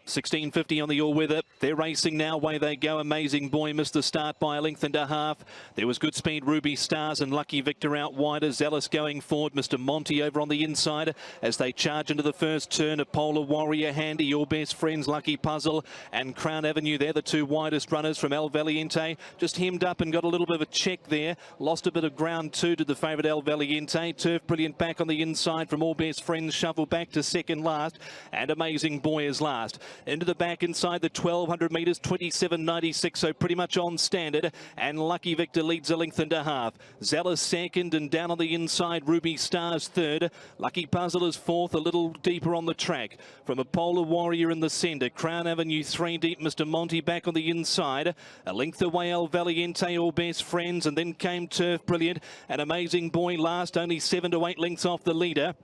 16.50 on the all-weather. They're racing now. Away they go. Amazing Boy missed the start by a length and a half. There was good speed. Ruby Stars and Lucky Victor out wider. Zealous going forward. Mr. Monty over on the inside as they charge into the first turn. Apolar Warrior handy. Your Best Friends, Lucky Puzzle and Crown Avenue. They're the two widest runners from El Valiente. Just hemmed up and got a little bit of a check there. Lost a bit of ground too to the favourite El Valiente. Turf Brilliant back on the inside from All Best Friends. Shuffle back to second last. And Amazing Boy is last. Into the back inside the 1200 metres, 27.96, so pretty much on standard. And Lucky Victor leads a length and a half. Zealous second, and down on the inside, Ruby Stars third. Lucky Puzzle is fourth, a little deeper on the track. From Apolar Warrior in the centre, Crown Avenue 3 deep, Mr. Monty back on the inside. A length away, El Valiente, All Best Friends, and then came Turf Brilliant. And Amazing Boy last, only 7 to 8 lengths off the leader,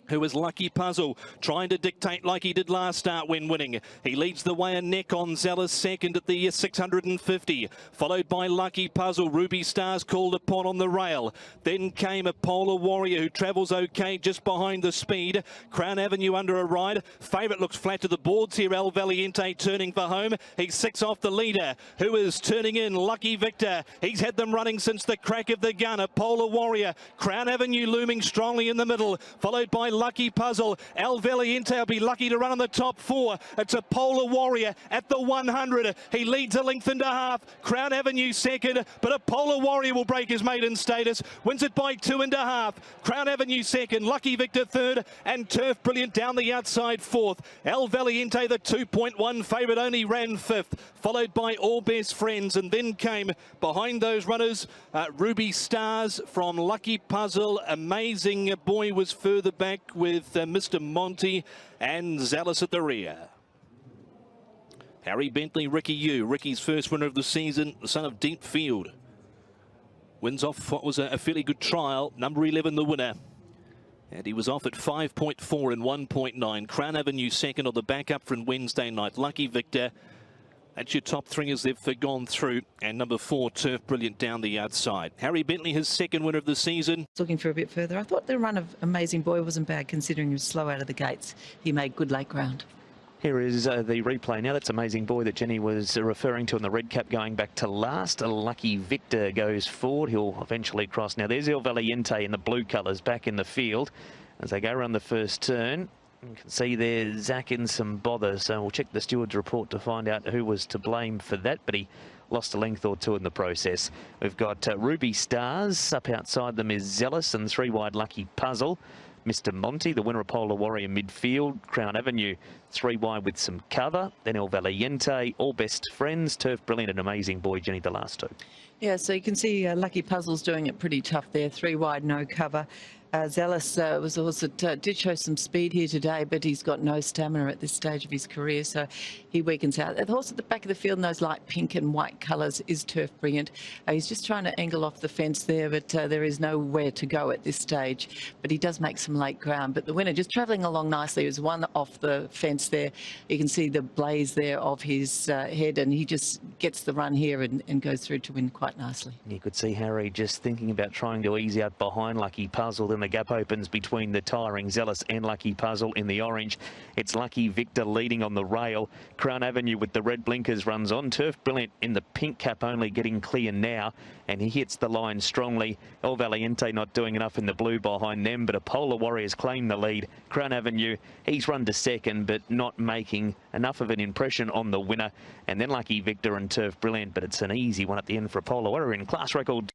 who is Lucky Puzzle, trying to dictate like he did last start when winning. He leads the way a neck on. Zealous second at the 650, followed by Lucky Puzzle. Ruby Stars called upon on the rail. Then came Apolar Warrior, who travels okay just behind the speed. Crown Avenue under a ride. Favourite looks flat to the boards here. El Valiente turning for home. He's 6 off the leader, who is turning in. Lucky Victor. He's had them running since the crack of the gun. Apolar Warrior. Crown Avenue looming strongly in the middle, followed by Lucky Puzzle. El Valiente will be lucky to run on the top 4. It's Apolar Warrior at the 100. He leads a length and a half. Crown Avenue second, but Apolar Warrior will break his maiden status. Wins it by 2.5. Crown Avenue second, Lucky Victor third, and Turf Brilliant down the outside fourth. El Valiente, the 2.1 favourite, only ran fifth, followed by All Best Friends, and then came behind those runners Ruby Stars from Lucky Puzzle. Amazing Boy was further back with Mr. Monty, and Zealous at the rear. Harry Bentley, Ricky Yu, Ricky's first winner of the season, the son of Deep Field. Wins off what was a fairly good trial, number 11 the winner. And he was off at 5.4 and 1.9. Crown Avenue second on the backup from Wednesday night. Lucky Victor. That's your top 3 as they've gone through. And number 4, Turf Brilliant down the outside. Harry Bentley, his second winner of the season. Looking for a bit further. I thought the run of Amazing Boy wasn't bad considering he was slow out of the gates. He made good late ground. Here is the replay now. That's Amazing Boy that Jenny was referring to in the red cap going back to last. Lucky Victor goes forward. He'll eventually cross. Now there's El Valiente in the blue colours back in the field as they go around the first turn. You can see there Zach in some bother, so we'll check the steward's report to find out who was to blame for that, but he lost a length or 2 in the process. We've got Ruby Stars. Up outside them is Zealous and 3 wide Lucky Puzzle. Mr. Monty, the winner of Apolar Warrior midfield. Crown Avenue 3 wide with some cover. Then El Valiente, All Best Friends, Turf Brilliant and Amazing Boy, Jenny, the last 2. Yeah, so you can see Lucky Puzzle's doing it pretty tough there. 3 wide, no cover. Zealous was also did show some speed here today, but he's got no stamina at this stage of his career, so he weakens out. The horse at the back of the field in those light pink and white colours is Turf Brilliant. He's just trying to angle off the fence there, but there is nowhere to go at this stage. But he does make some late ground. But the winner just travelling along nicely. He was 1 off the fence there. You can see the blaze there of his head, and he just gets the run here and goes through to win quite nicely. You could see Harry just thinking about trying to ease out behind Lucky Puzzle. Then the gap opens between the tiring Zealous and Lucky Puzzle in the orange. It's Lucky Victor leading on the rail. Crown Avenue with the red blinkers runs on. Turf Brilliant in the pink cap only getting clear now, and he hits the line strongly. El Valiente not doing enough in the blue behind them, but Apolar Warriors claim the lead. Crown Avenue, he's run to second, but not making enough of an impression on the winner. And then Lucky Victor and Turf Brilliant, but it's an easy one at the end for Apolar Warrior in class record.